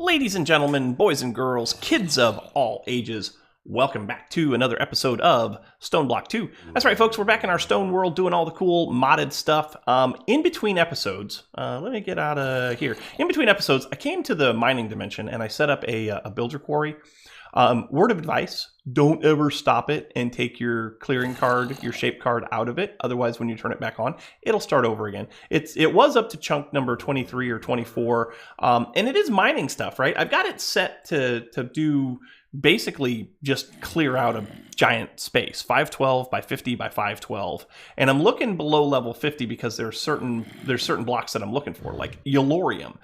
Ladies and gentlemen, boys and girls, kids of all ages, welcome back to another episode of Stoneblock 2. That's right, folks, we're back in our stone world doing all the cool modded stuff. In between episodes, let me get out of here. In between episodes, I came to the mining dimension and I set up a builder quarry. Word of advice, don't ever stop it and take your clearing card, your shape card out of it. Otherwise, when you turn it back on, it'll start over again. It was up to chunk number 23 or 24, and it is mining stuff, right? I've got it set to do basically just clear out a giant space, 512 by 50 by 512. And I'm looking below level 50 because there's certain blocks that I'm looking for, like Yellorium.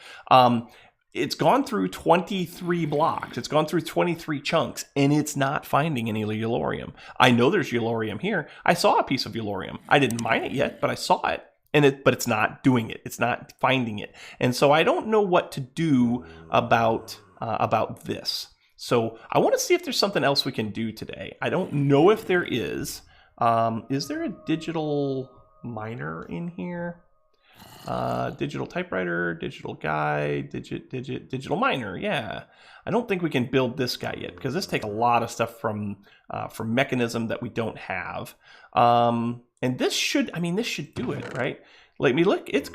It's gone through 23 blocks. It's gone through 23 chunks, and it's not finding any Yellorium. I know there's Yellorium here. I saw a piece of Yellorium. I didn't mine it yet, but I saw it. But it's not doing it. It's not finding it. And so I don't know what to do about this. So I want to see if there's something else we can do today. I don't know if there is. Is there a digital miner in here? Digital typewriter, digital guide, digital miner. Yeah, I don't think we can build this guy yet because this takes a lot of stuff from mechanism that we don't have. And this should do it, right? Let me look. It's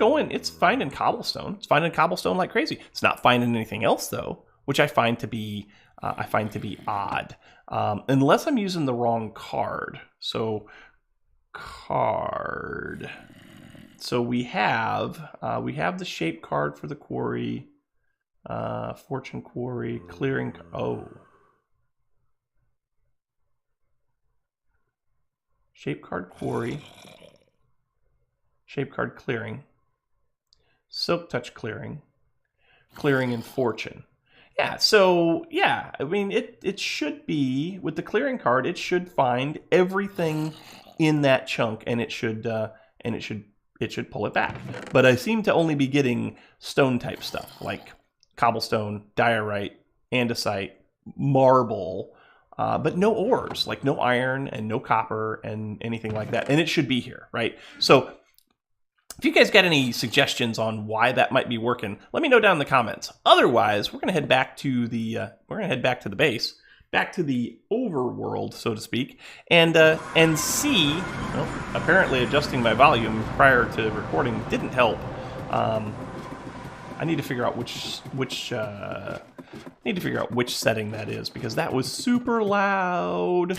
finding cobblestone. It's finding cobblestone like crazy. It's not finding anything else though, which I find to be odd. Unless I'm using the wrong card. So card. So we have the shape card for the quarry, fortune quarry, clearing. Oh, shape card quarry, shape card clearing, silk touch clearing, clearing and fortune. Yeah. So yeah, I mean it should be with the clearing card. It should find everything in that chunk, and it should pull it back. But I seem to only be getting stone type stuff like cobblestone, diorite, andesite, marble, but no ores, like no iron and no copper and anything like that. And it should be here, right? So if you guys got any suggestions on why that might be working, let me know down in the comments. Otherwise, we're going to head back to the base, back to the overworld, so to speak, and see. Well, apparently, adjusting my volume prior to recording didn't help. I need to figure out which setting that is because that was super loud.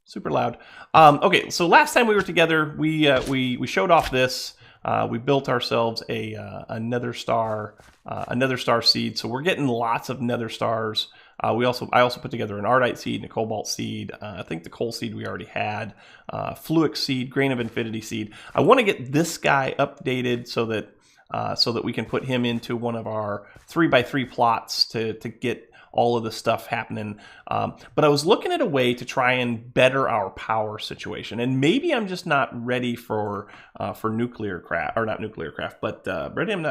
Super loud. Okay, so last time we were together, we showed off this. We built ourselves a nether star seed. So we're getting lots of nether stars. I also put together an ardite seed and a cobalt seed. I think the coal seed we already had. Fluix seed, grain of infinity seed. I want to get this guy updated so that we can put him into one of our 3x3 plots to get all of the stuff happening. But I was looking at a way to try and better our power situation. And maybe I'm just not ready for nuclear craft, or not nuclear craft, but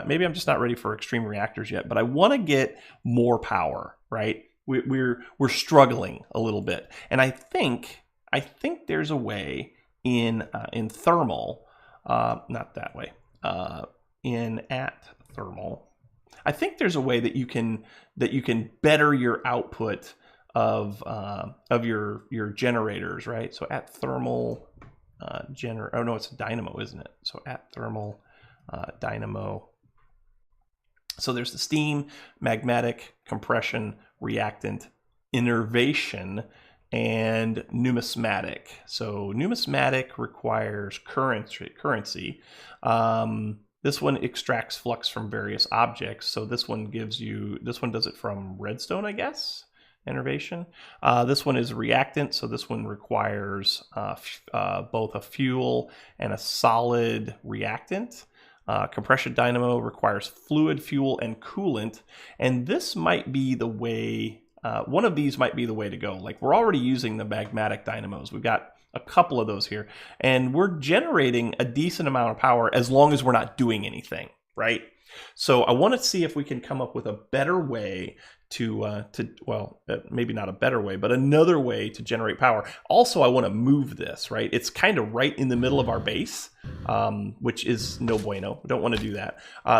maybe I'm just not ready for extreme reactors yet. But I want to get more power, right? We're struggling a little bit. And I think there's a way in thermal, not that way, at thermal. I think there's a way that you can better your output of your generators, right? So at thermal oh no, it's a dynamo, isn't it? So at thermal dynamo. So there's the steam, magmatic, compression, reactant, innervation, and numismatic. So numismatic requires currency. This one extracts flux from various objects. So this one does it from redstone, I guess, innervation. This one is reactant. So this one requires both a fuel and a solid reactant. Compression dynamo requires fluid, fuel, and coolant. And this might be the way, one of these might be the way to go. Like we're already using the magmatic dynamos. We've got a couple of those here, and we're generating a decent amount of power as long as we're not doing anything, right? So I want to see if we can come up with a better way maybe not a better way, but another way to generate power. Also, I want to move this, right? It's kind of right in the middle of our base, which is no bueno. We don't want to do that.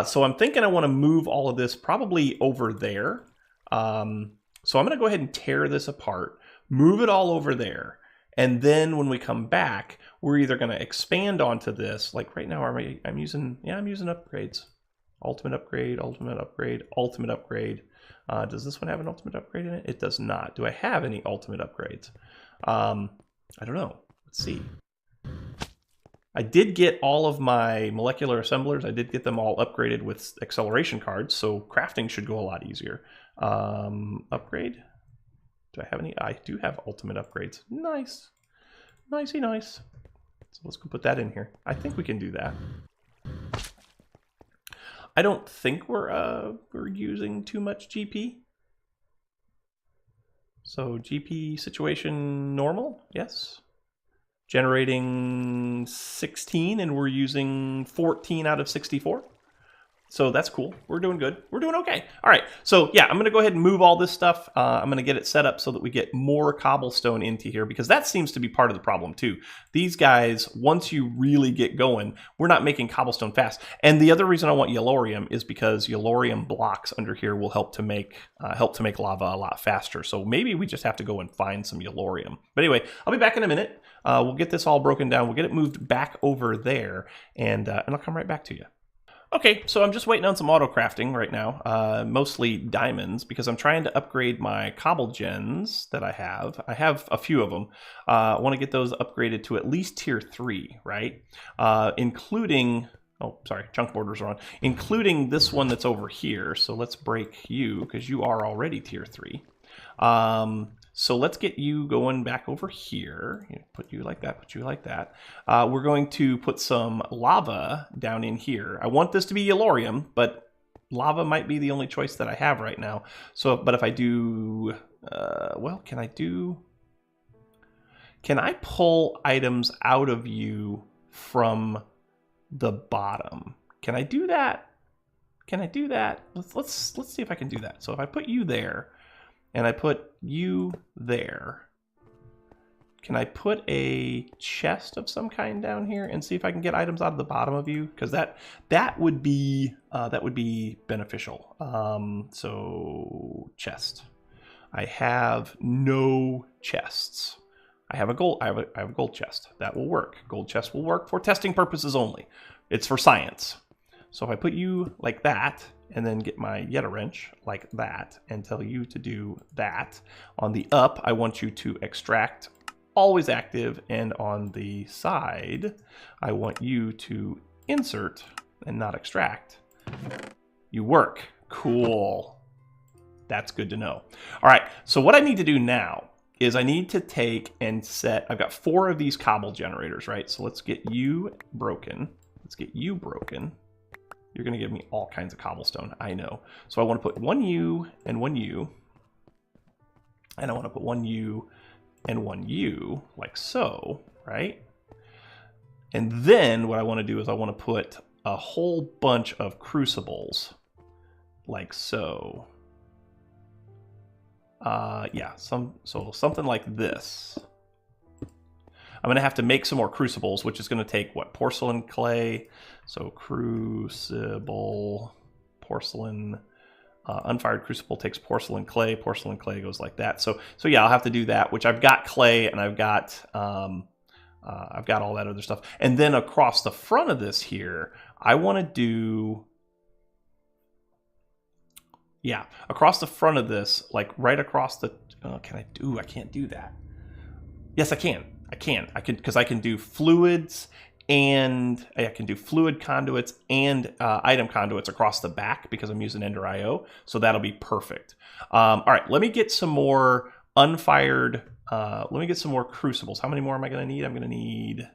So I'm thinking I want to move all of this probably over there. So I'm going to go ahead and tear this apart, move it all over there. And then when we come back, we're either going to expand onto this. Like right now, I'm using upgrades. Ultimate upgrade, ultimate upgrade, ultimate upgrade. Does this one have an ultimate upgrade in it? It does not. Do I have any ultimate upgrades? I don't know. Let's see. I did get all of my molecular assemblers. I did get them all upgraded with acceleration cards, so crafting should go a lot easier. Upgrade? Do I have any? I do have ultimate upgrades. Nice. Nicey nice. So let's go put that in here. I think we can do that. I don't think we're using too much GP. So GP situation normal, yes. Generating 16 and we're using 14 out of 64. So that's cool. We're doing good. We're doing okay. All right. So yeah, I'm going to go ahead and move all this stuff. I'm going to get it set up so that we get more cobblestone into here, because that seems to be part of the problem too. These guys, once you really get going, we're not making cobblestone fast. And the other reason I want yellorium is because yellorium blocks under here will help to make lava a lot faster. So maybe we just have to go and find some yellorium. But anyway, I'll be back in a minute. We'll get this all broken down. We'll get it moved back over there, and I'll come right back to you. Okay, so I'm just waiting on some auto crafting right now, mostly diamonds, because I'm trying to upgrade my cobble gens that I have. I have a few of them. I want to get those upgraded to at least tier 3, right? Including, oh, sorry, chunk borders are on, including this one that's over here. So let's break you, because you are already tier 3. So let's get you going back over here. Put you like that, put you like that. We're going to put some lava down in here. I want this to be yellorium, but lava might be the only choice that I have right now. So, but if I do, well, can I pull items out of you from the bottom? Can I do that? Can I do that? Let's see if I can do that. So if I put you there, and I put you there, can I put a chest of some kind down here and see if I can get items out of the bottom of you? Because that would be beneficial. So chest. I have no chests. I have a gold chest. That will work. Gold chest will work for testing purposes only. It's for science. So if I put you like that, and then get my Yeta wrench like that, and tell you to do that. On the up, I want you to extract, always active, and on the side, I want you to insert and not extract. You work. Cool. That's good to know. All right, so what I need to do now is I need to take and set, I've got 4 of these cobble generators, right? So let's get you broken. Let's get you broken. You're going to give me all kinds of cobblestone, I know. So I want to put 1 U and 1 U. And I want to put 1 U and 1 U, like so, right? And then what I want to do is I want to put a whole bunch of crucibles, like so. Yeah, something like this. I'm going to have to make some more crucibles, which is going to take, what, porcelain clay? So crucible, porcelain, unfired crucible takes porcelain clay goes like that. So yeah, I'll have to do that, which I've got clay and I've got all that other stuff. And then across the front of this here, I want to do, yeah, across the front of this, like right across the, I can't do that. Yes, I can, because I can do fluids, and I can do fluid conduits and item conduits across the back because I'm using Ender IO, so that'll be perfect. All right, let me get some more unfired, let me get some more crucibles. How many more am I going to need? I'm going to need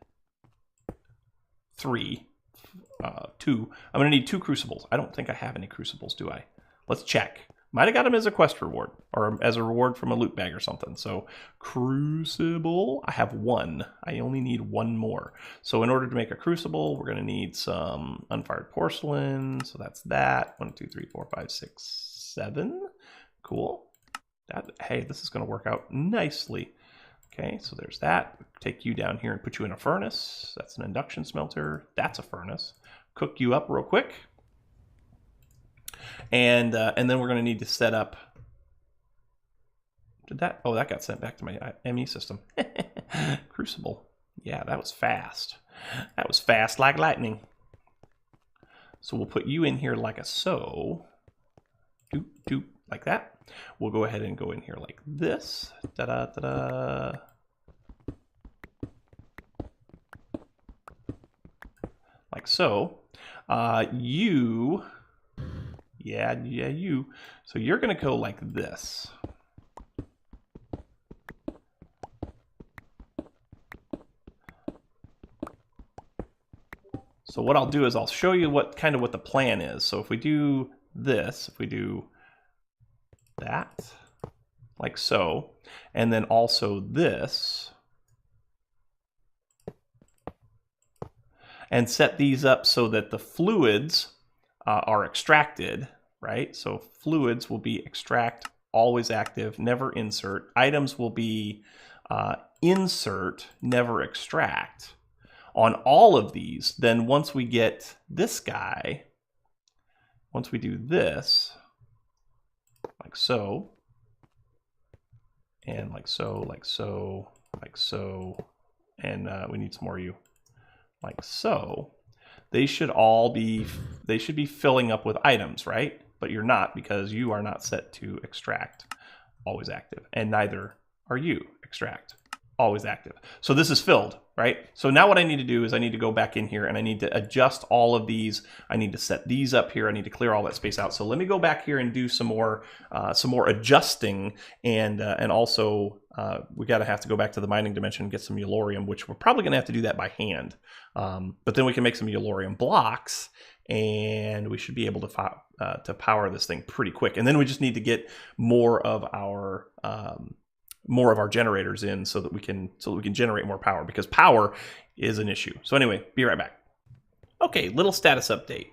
2. I'm going to need 2 crucibles. I don't think I have any crucibles, do I? Let's check. Might have got them as a quest reward, or as a reward from a loot bag or something. So crucible, I have 1. I only need 1 more. So in order to make a crucible, we're going to need some unfired porcelain. So that's that. 1, 2, 3, 4, 5, 6, 7. Cool. Hey, this is going to work out nicely. Okay, so there's that. Take you down here and put you in a furnace. That's an induction smelter. That's a furnace. Cook you up real quick. And then we're going to need to set up Did that? Oh, that got sent back to my ME system. Crucible. Yeah, that was fast. That was fast like lightning. So we'll put you in here like a so. Doop, doop, like that. We'll go ahead and go in here like this. Da-da, da-da. Like so. You. Yeah, you. So you're going to go like this. So what I'll do is I'll show you what the plan is. So if we do this, if we do that, like so, and then also this, and set these up so that the fluids are extracted, right? So fluids will be extract, always active, never insert. Items will be insert, never extract. On all of these, then once we get this guy, once we do this, like so, and like so, like so, like so, and we need some more you, like so, they should all be, they should be filling up with items, right? But you're not, because you are not set to extract, always active, and neither are you, extract, always active. So this is filled, right? So now what I need to do is I need to go back in here and I need to adjust all of these. I need to set these up here. I need to clear all that space out. So let me go back here and do some more adjusting, and also we have to go back to the mining dimension and get some Eulorium, which we're probably going to have to do that by hand. But then we can make some Eulorium blocks, and we should be able to power this thing pretty quick. And then we just need to get more of our generators in so that we can generate more power, because power is an issue. So anyway, be right back. Okay, little status update.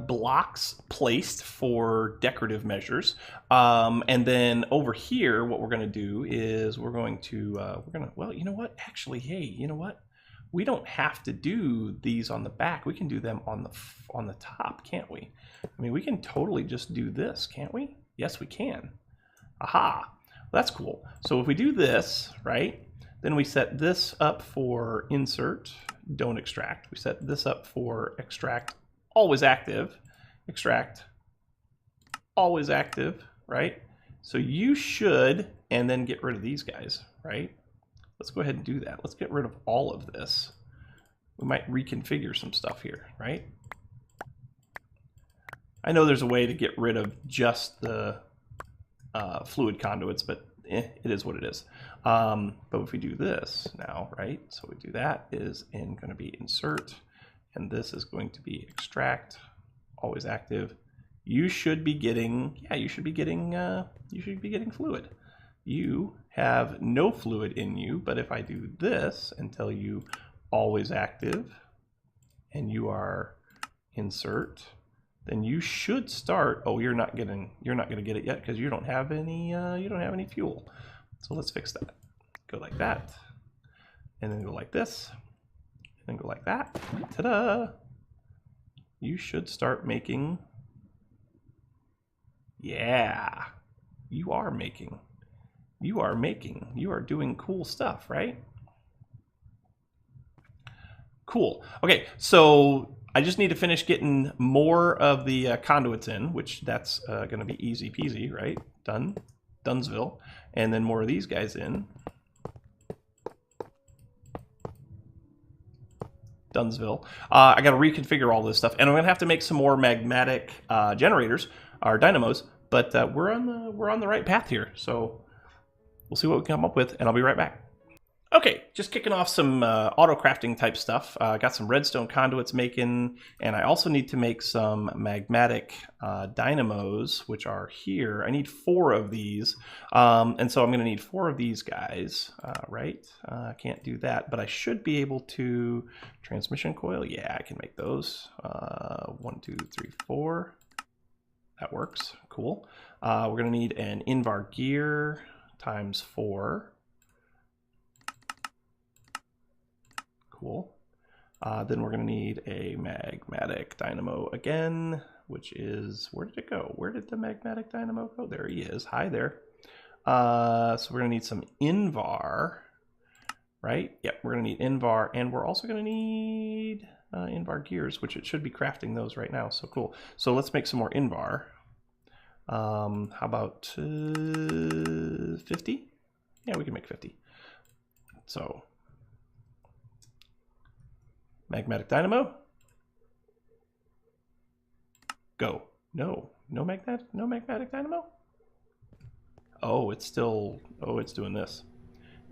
Blocks placed for decorative measures, and then over here, what we're going to do is well, you know what? Actually, hey, you know what? We don't have to do these on the back. We can do them on the top, can't we? I mean, we can totally just do this, can't we? Yes, we can. Aha. That's cool. So if we do this, right, then we set this up for insert, don't extract. We set this up for extract, always active, extract, always active, right? So you should, and then get rid of these guys, right? Let's go ahead and do that. Let's get rid of all of this. We might reconfigure some stuff here, right? I know there's a way to get rid of just the fluid conduits, but it is what it is. But if we do this now, right? So we do that is going to be insert, and this is going to be extract, always active. You should be getting, you should be getting fluid. You have no fluid in you, but if I do this and tell you always active, and you are insert, then you should start. Oh, you're not going to get it yet because you don't have any fuel. So let's fix that. Go like that, and then go like this, and then go like that. Ta-da! You should start making. Yeah, you are making. You are making. You are doing cool stuff, right? Cool. Okay, so I just need to finish getting more of the conduits in, which that's going to be easy peasy, right? Dunsville. And then more of these guys in. Dunsville. I got to reconfigure all this stuff, and I'm going to have to make some more magmatic generators, or dynamos, but we're on the right path here. So we'll see what we come up with, and I'll be right back. Okay, just kicking off some auto crafting type stuff. Got some redstone conduits making, and I also need to make some magmatic dynamos, which are here. I need 4 of these, and so I'm going to need 4 of these guys, right? I can't do that, but I should be able to. Transmission coil, yeah, I can make those. 1, 2, 3, 4. That works. Cool. We're going to need an Invar gear times 4. Cool. Then we're going to need a magmatic dynamo again, which is, where did it go? Where did the magmatic dynamo go? There he is. Hi there. So we're gonna need some invar, right? Yep, we're gonna need invar, and we're also gonna need invar gears, which it should be crafting those right now. So cool. So let's make some more invar. How about 50? Yeah, we can make 50. So magmatic dynamo. Go. No magmatic dynamo. Oh, it's still. Oh, it's doing this.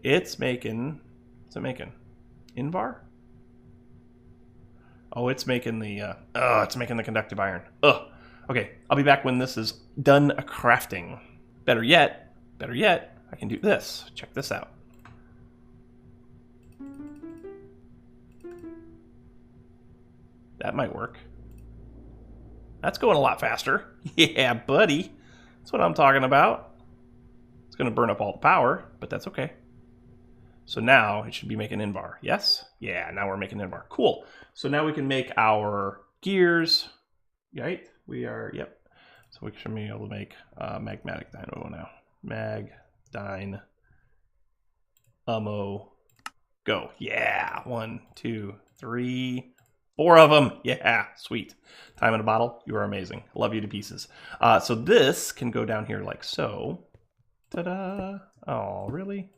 It's making. What's it making? Invar. Oh, it's making the. It's making the conductive iron. Ugh. Okay, I'll be back when this is done crafting. Better yet, I can do this. Check this out. That might work. That's going a lot faster. Yeah, buddy. That's what I'm talking about. It's going to burn up all the power, but that's okay. So now it should be making invar. Yes? Yeah, now we're making invar. Cool. So now we can make our gears. Right? We are, yep. So we should be able to make magmatic dynamo now. Mag, dyne, go. Yeah. 1, 2, 3, 4 of them. Yeah, sweet. Time in a bottle. You are amazing. Love you to pieces. So this can go down here like so. Ta-da. Oh, really?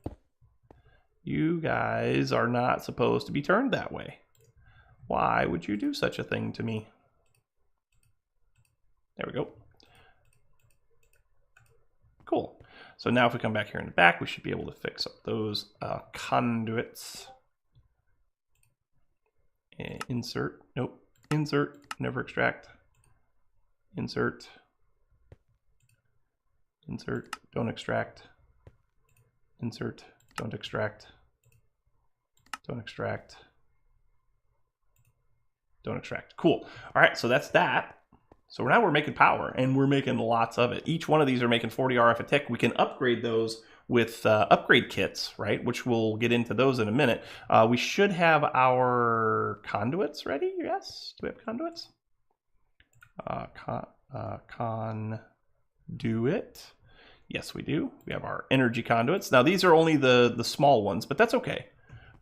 You guys are not supposed to be turned that way. Why would you do such a thing to me? There we go. Cool. So now if we come back here in the back, we should be able to fix up those conduits. And insert. Nope. Insert. Never extract. Insert. Insert. Don't extract. Insert. Don't extract. Don't extract. Don't extract. Cool. All right, so that's that. So now we're making power, and we're making lots of it. Each one of these are making 40 RF a tick. We can upgrade those with upgrade kits, right? Which we'll get into those in a minute. We should have our conduits ready. Yes? Do we have conduits? Conduit. Yes, we do. We have our energy conduits. Now, these are only the small ones, but that's okay.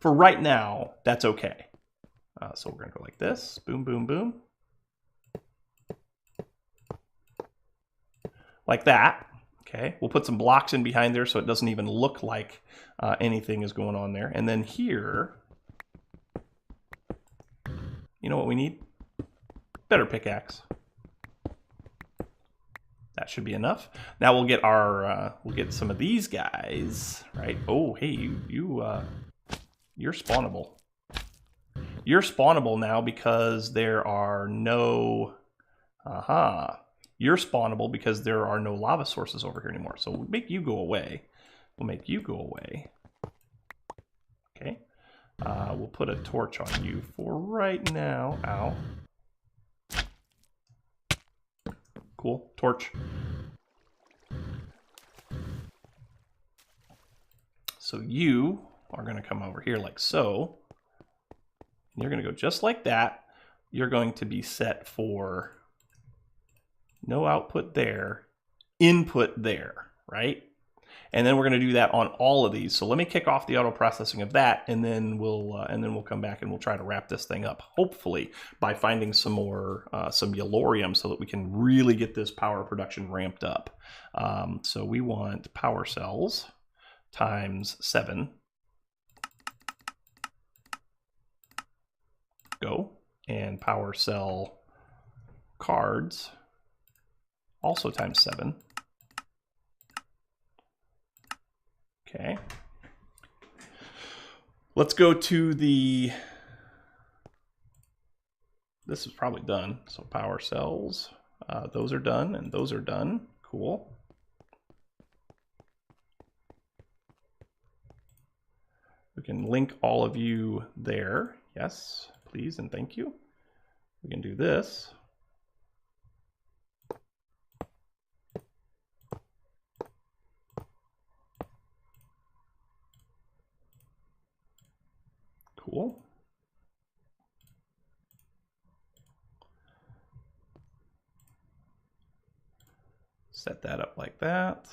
For right now, that's okay. So we're going to go like this. Boom, boom, boom. Like that. Okay, we'll put some blocks in behind there so it doesn't even look like anything is going on there. And then here, you know what we need? Better pickaxe. That should be enough. Now we'll get our we'll get some of these guys, right? Oh, hey, you're spawnable. You're spawnable now because there are no. You're spawnable because there are no lava sources over here anymore. So we'll make you go away. We'll make you go away. Okay. We'll put a torch on you for right now. Ow. Cool. Torch. So you are going to come over here like so. You're going to go just like that. You're going to be set for no output there, input there, right? And then we're going to do that on all of these. So let me kick off the auto processing of that, and then we'll come back and we'll try to wrap this thing up. Hopefully by finding some more some yellorium so that we can really get this power production ramped up. So we want power cells times 7. Go. And power cell cards also times 7. Okay. Let's go to the, this is probably done. So power cells, those are done and those are done. Cool. We can link all of you there. Yes, please and thank you. We can do this. Cool. Set that up like that.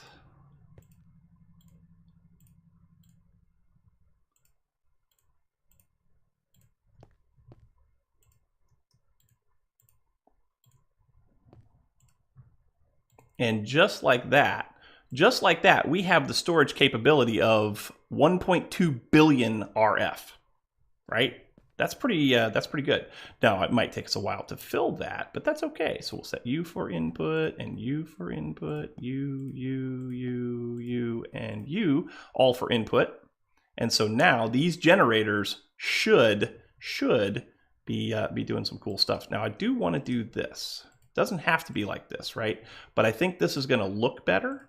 And just like that, we have the storage capability of 1.2 billion RF, right? That's pretty good. Now, it might take us a while to fill that, but that's okay. So we'll set U for input, and U for input, U, and U, all for input. And so now these generators should be doing some cool stuff. Now, I do want to do this. It doesn't have to be like this, right? But I think this is going to look better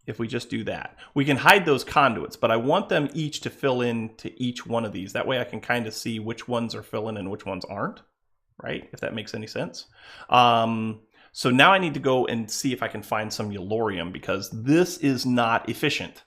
if we just do that. We can hide those conduits, but I want them each to fill in to each one of these. That way I can kind of see which ones are filling and which ones aren't, right? If that makes any sense. So now I need to go and see if I can find some Yellorium, because this is not efficient.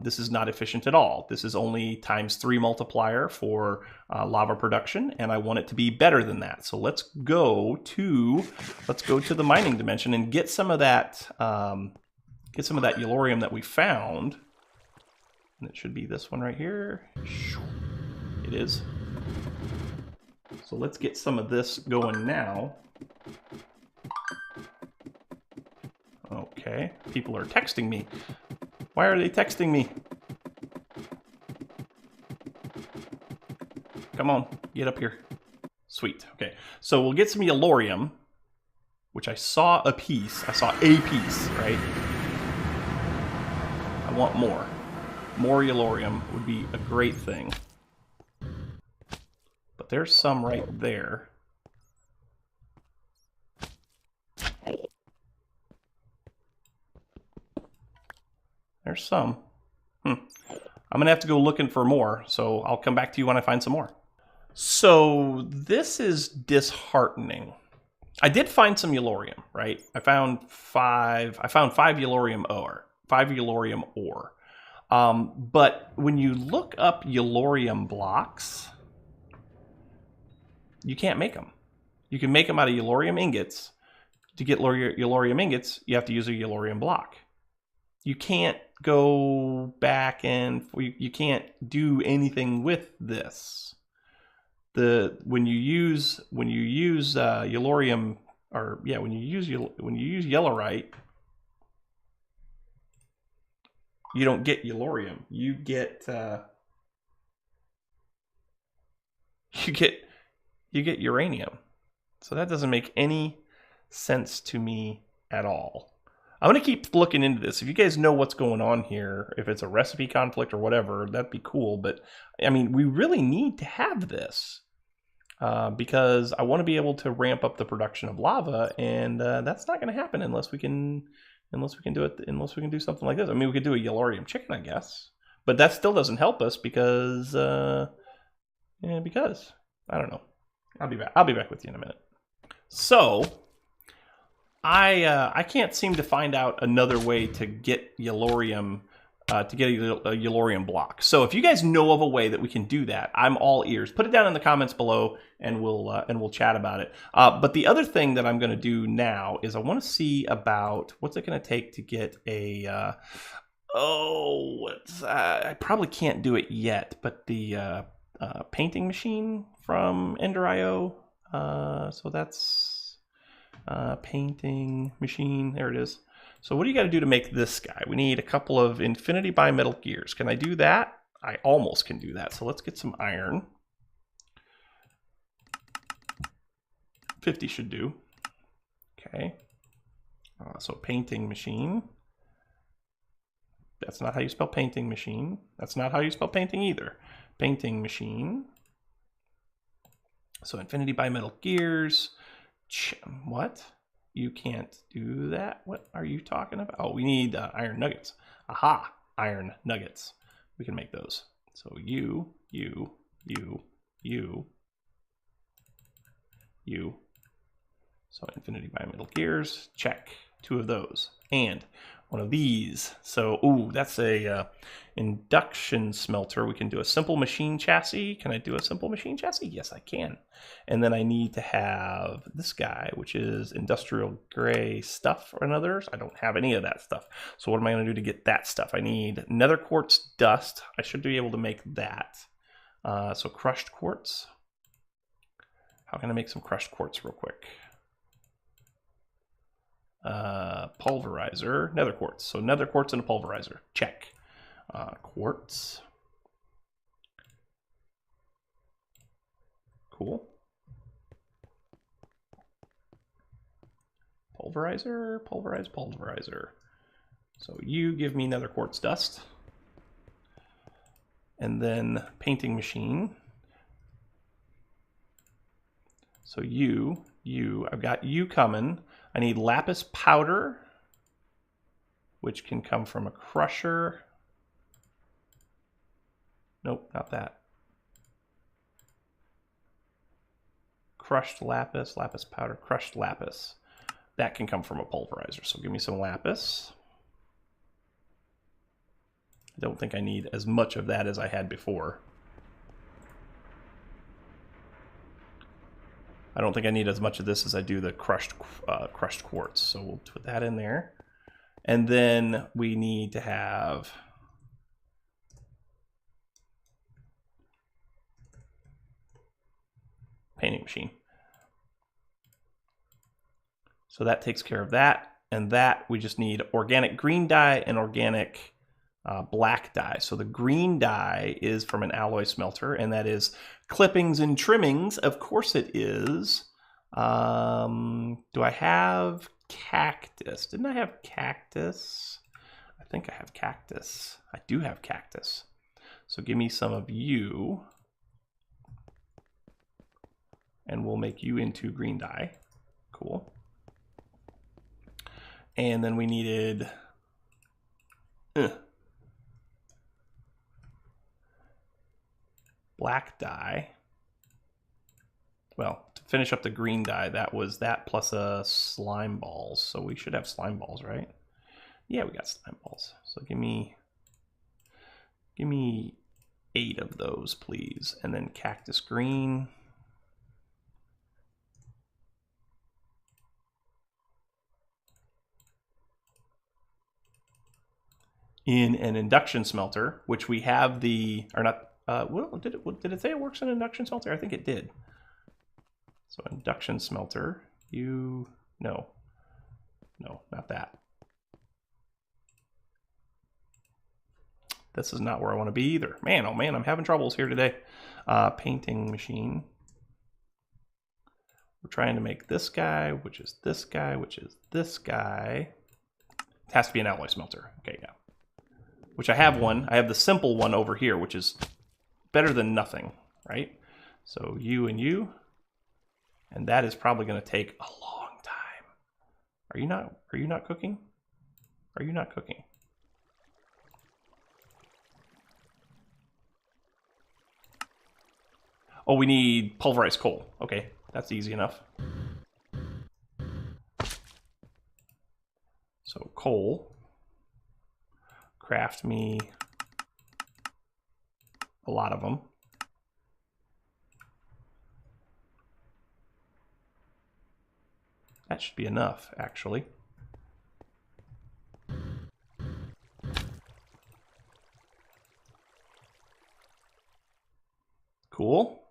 This is not efficient at all. This is only ×3 multiplier for lava production, and I want it to be better than that. So let's go to the mining dimension and get some of that Yellorium that we found. And it should be this one right here. It is. So let's get some of this going now. Okay, people are texting me. Why are they texting me? Come on, get up here. Sweet, okay. So we'll get some Yellorium, which I saw a piece. I saw a piece, right? I want more. More Yellorium would be a great thing. But there's some right there. There's some. I'm going to have to go looking for more, so I'll come back to you when I find some more. So this is disheartening. I did find some Yellorium, right? I found five Yellorium ore. 5 Yellorium ore. But when you look up Yellorium blocks, you can't make them. You can make them out of Yellorium ingots. To get Yellorium ingots, you have to use a Yellorium block. You can't go back and you can't do anything with this. When you use Yellorium, or yeah, when you use Yellorite, you don't get Yellorium. You get uranium. So that doesn't make any sense to me at all. I'm going to keep looking into this. If you guys know what's going on here, if it's a recipe conflict or whatever, that'd be cool. But, I mean, we really need to have this because I want to be able to ramp up the production of lava, and that's not going to happen unless we can do something like this. I mean, we could do a Yellorium chicken, I guess. But that still doesn't help us because I don't know. I'll be back with you in a minute. So I can't seem to find out another way to get Yellorium, a Yellorium block. So if you guys know of a way that we can do that, I'm all ears. Put it down in the comments below, and we'll chat about it. But the other thing that I'm going to do now is I want to see about what's it going to take to get a. I probably can't do it yet, but the painting machine from Ender.io. So that's. Painting machine, there it is. So what do you got to do to make this guy? We need a couple of infinity bimetal gears. Can I do that? I almost can do that. So let's get some iron. 50 should do. Okay. So painting machine. That's not how you spell painting machine. That's not how you spell painting either. Painting machine. So infinity bimetal gears. What? You can't do that? What are you talking about? Oh, we need iron nuggets. Aha! Iron nuggets. We can make those. So you. So infinity bimetal gears. Check. 2 of those. And one of these. So, ooh, that's a induction smelter. We can do a simple machine chassis. Can I do a simple machine chassis? Yes, I can. And then I need to have this guy, which is industrial gray stuff and others. I don't have any of that stuff. So what am I going to do to get that stuff? I need nether quartz dust. I should be able to make that. So crushed quartz. How can I make some crushed quartz real quick? pulverizer, nether quartz. So nether quartz and a pulverizer. Check. Quartz. Cool. Pulverizer, pulverizer. So you give me nether quartz dust. And then painting machine. So I've got you coming. I need lapis powder, which can come from a crusher. Nope, not that. Crushed lapis, lapis powder, crushed lapis. That can come from a pulverizer. So give me some lapis. I don't think I need as much of that as I had before. I don't think I need as much of this as I do the crushed quartz. So we'll put that in there. And then we need to have painting machine. So that takes care of that. And that we just need organic green dye and organic black dye. So the green dye is from an alloy smelter, and that is clippings and trimmings. Of course it is. Do I have cactus? Didn't I have cactus? I think I have cactus. I do have cactus. So give me some of you. And we'll make you into green dye. Cool. And then we needed black dye. Well, to finish up the green dye, that was that plus a slime balls. So we should have slime balls, right? Yeah, we got slime balls. So give me 8 of those, please. And then cactus green. In an induction smelter, which we have the, or not, well, did it say it works in an induction smelter? I think it did. So induction smelter, no, not that. This is not where I want to be either. Man, oh man, I'm having troubles here today. Painting machine. We're trying to make this guy, which is this guy, which is this guy. It has to be an alloy smelter. Okay, yeah. Which I have one. I have the simple one over here, which is better than nothing, right? So you and you. And that is probably going to take a long time. Are you not cooking? Are you not cooking? Oh, we need pulverized coal. Okay, that's easy enough. So coal. Craft me a lot of them. That should be enough, actually. Cool.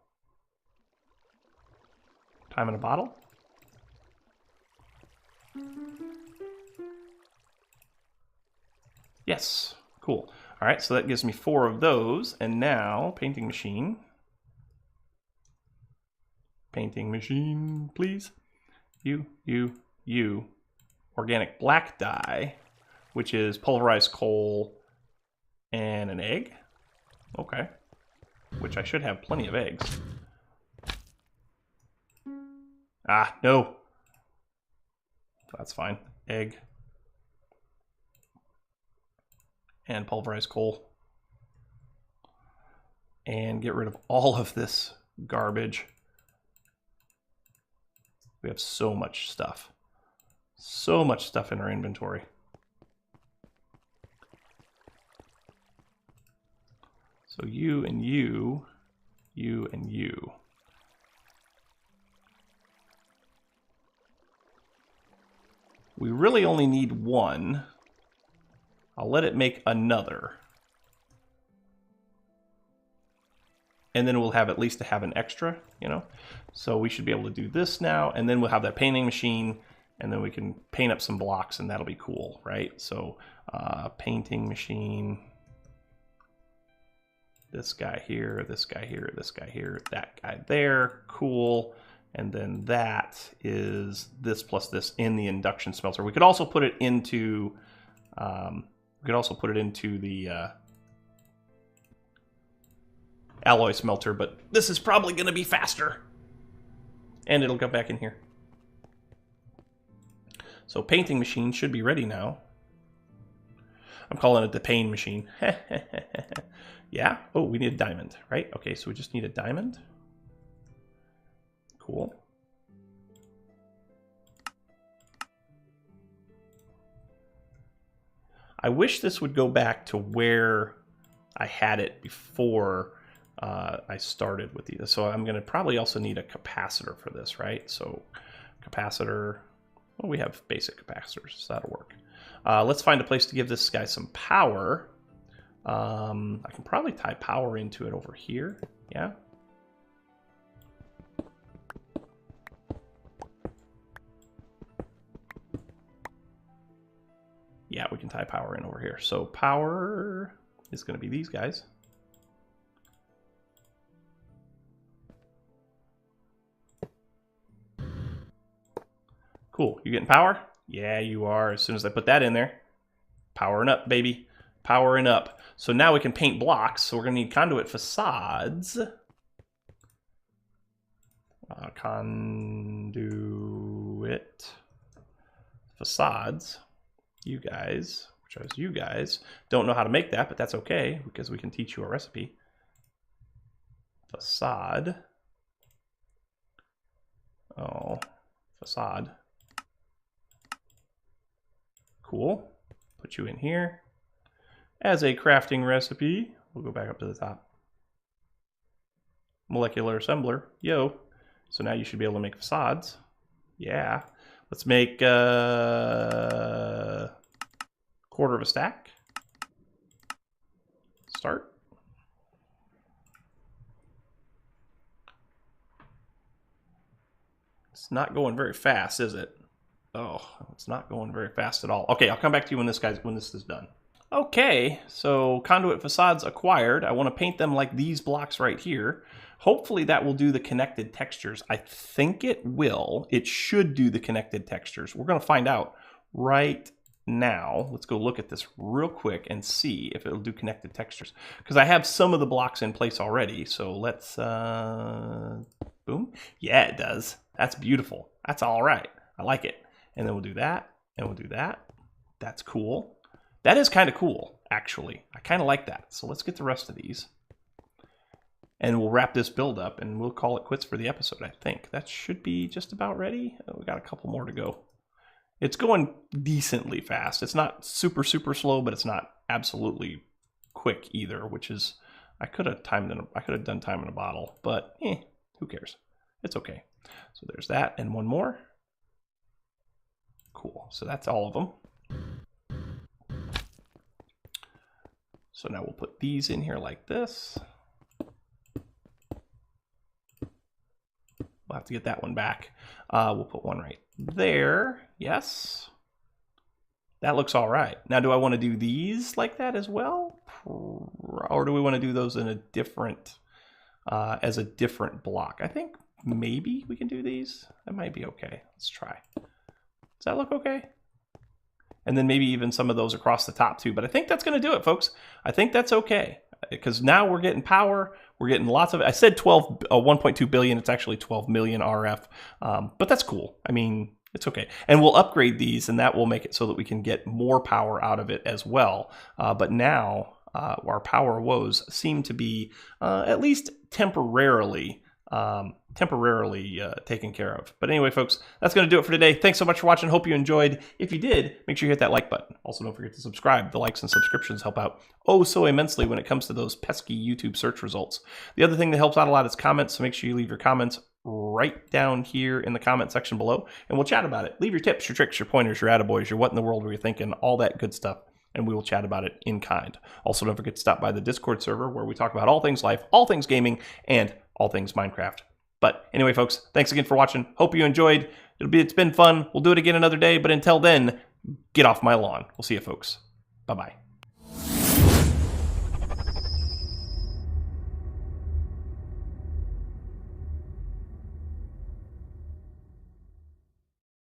Time in a bottle. Yes, cool. All right, so that gives me 4 of those. And now, painting machine. Painting machine, please. You. Organic black dye, which is pulverized coal and an egg. Okay. Which I should have plenty of eggs. Ah, no. That's fine. Egg. And pulverized coal. And get rid of all of this garbage. We have so much stuff. So much stuff in our inventory. So you and you and you. We really only need one. I'll let it make another. And then we'll have at least to have an extra, you know? So we should be able to do this now, and then we'll have that painting machine, and then we can paint up some blocks, and that'll be cool, right? So painting machine, this guy here, this guy here, this guy here, that guy there, cool. And then that is this plus this in the induction smelter. We could also put it into the alloy smelter, but this is probably going to be faster. And it'll go back in here. So painting machine should be ready now. I'm calling it the pain machine. Yeah. Oh, we need a diamond, right? Okay, so we just need a diamond. Cool. I wish this would go back to where I had it before I started with these. So I'm going to probably also need a capacitor for this, right? So capacitor, well, we have basic capacitors, so that'll work. Let's find a place to give this guy some power. I can probably tie power into it over here. Yeah. Yeah, we can tie power in over here. So power is going to be these guys. Cool. You getting power? Yeah, you are. As soon as I put that in there, powering up, baby. Powering up. So now we can paint blocks. So we're going to need conduit facades. Conduit facades. You guys, which is you guys, don't know how to make that, but that's okay because we can teach you a recipe. Facade. Oh, facade. Cool. Put you in here as a crafting recipe. We'll go back up to the top. Molecular assembler. Yo. So now you should be able to make facades. Yeah. Let's make quarter of a stack. Start. It's not going very fast, is it? Oh, it's not going very fast at all. Okay, I'll come back to you when this is done. Okay, so conduit facades acquired. I want to paint them like these blocks right here. Hopefully that will do the connected textures. I think it will. It should do the connected textures. We're going to find out right now. Let's go look at this real quick and see if it'll do connected textures. Because I have some of the blocks in place already. So let's, boom. Yeah, it does. That's beautiful. That's all right. I like it. And then we'll do that, and we'll do that. That's cool. That is kind of cool, actually. I kind of like that. So let's get the rest of these. And we'll wrap this build up, and we'll call it quits for the episode, I think. That should be just about ready. Oh, we got a couple more to go. It's going decently fast. It's not super, super slow, but it's not absolutely quick either, which is, I could have done time in a bottle, but who cares? It's okay. So there's that, and one more. Cool. So that's all of them. So now we'll put these in here like this. We'll have to get that one back. We'll put one right there. Yes. That looks all right. Now, do I want to do these like that as well? Or do we want to do those in a different, as a different block? I think maybe we can do these. That might be okay. Let's try. Does that look okay? And then maybe even some of those across the top too. But I think that's going to do it, folks. I think that's okay. Because now we're getting power. We're getting lots of it. I said 1.2 billion. It's actually 12 million RF. But that's cool. I mean, it's okay. And we'll upgrade these, and that will make it so that we can get more power out of it as well. But now our power woes seem to be at least temporarily taken care of. But anyway, folks, that's going to do it for today. Thanks so much for watching. Hope you enjoyed. If you did, make sure you hit that like button. Also, don't forget to subscribe. The likes and subscriptions help out oh so immensely when it comes to those pesky YouTube search results. The other thing that helps out a lot is comments, so make sure you leave your comments right down here in the comment section below, and we'll chat about it. Leave your tips, your tricks, your pointers, your attaboys, your what in the world were you thinking, all that good stuff, and we will chat about it in kind. Also, don't forget to stop by the Discord server where we talk about all things life, all things gaming, and all things Minecraft. But anyway, folks, thanks again for watching. Hope you enjoyed. It's been fun. We'll do it again another day. But until then, get off my lawn. We'll see you, folks. Bye-bye.